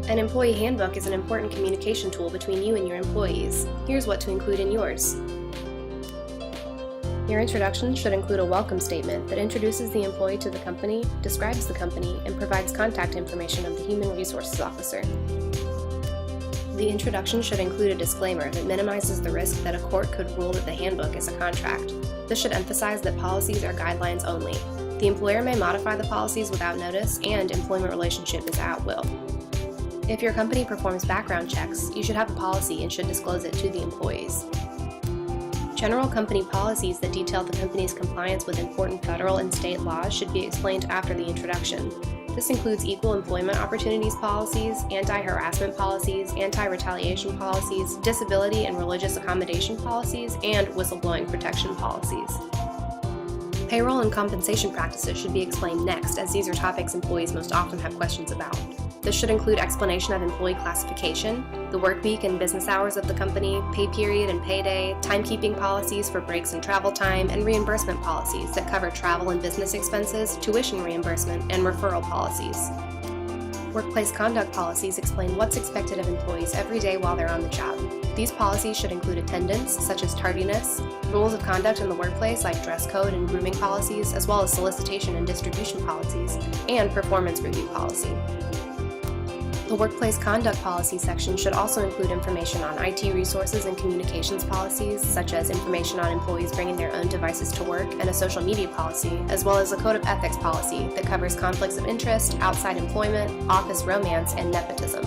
An employee handbook is an important communication tool between you and your employees. Here's what to include in yours. Your introduction should include a welcome statement that introduces the employee to the company, describes the company, and provides contact information of the Human Resources Officer. The introduction should include a disclaimer that minimizes the risk that a court could rule that the handbook is a contract. This should emphasize that policies are guidelines only. The employer may modify the policies without notice, and employment relationship is at will. If your company performs background checks, you should have a policy and should disclose it to the employees. General company policies that detail the company's compliance with important federal and state laws should be explained after the introduction. This includes equal employment opportunities policies, anti-harassment policies, anti-retaliation policies, disability and religious accommodation policies, and whistleblowing protection policies. Payroll and compensation practices should be explained next, as these are topics employees most often have questions about. This should include explanation of employee classification, the work week and business hours of the company, pay period and payday, timekeeping policies for breaks and travel time, and reimbursement policies that cover travel and business expenses, tuition reimbursement, and referral policies. Workplace conduct policies explain what's expected of employees every day while they're on the job. These policies should include attendance, such as tardiness, rules of conduct in the workplace like dress code and grooming policies, as well as solicitation and distribution policies, and performance review policy. The Workplace Conduct Policy section should also include information on IT resources and communications policies, such as information on employees bringing their own devices to work and a social media policy, as well as a code of ethics policy that covers conflicts of interest, outside employment, office romance, and nepotism.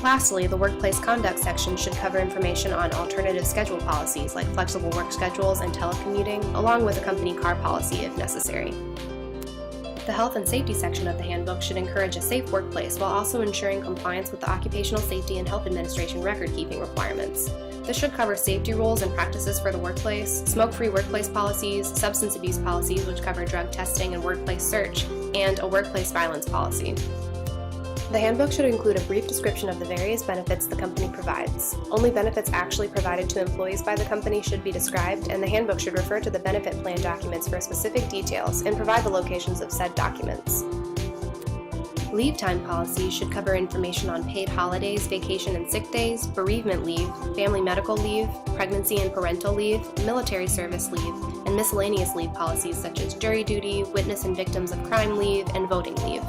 Lastly, the Workplace Conduct section should cover information on alternative schedule policies like flexible work schedules and telecommuting, along with a company car policy if necessary. The Health and Safety section of the handbook should encourage a safe workplace while also ensuring compliance with the Occupational Safety and Health Administration record-keeping requirements. This should cover safety rules and practices for the workplace, smoke-free workplace policies, substance abuse policies which cover drug testing and workplace search, and a workplace violence policy. The handbook should include a brief description of the various benefits the company provides. Only benefits actually provided to employees by the company should be described, and the handbook should refer to the benefit plan documents for specific details and provide the locations of said documents. Leave time policies should cover information on paid holidays, vacation and sick days, bereavement leave, family medical leave, pregnancy and parental leave, military service leave, and miscellaneous leave policies such as jury duty, witness and victims of crime leave, and voting leave.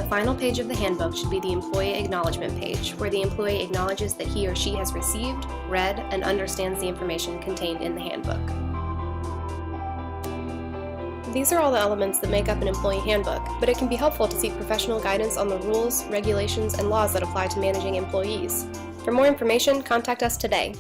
The final page of the handbook should be the Employee Acknowledgement page, where the employee acknowledges that he or she has received, read, and understands the information contained in the handbook. These are all the elements that make up an employee handbook, but it can be helpful to seek professional guidance on the rules, regulations, and laws that apply to managing employees. For more information, contact us today.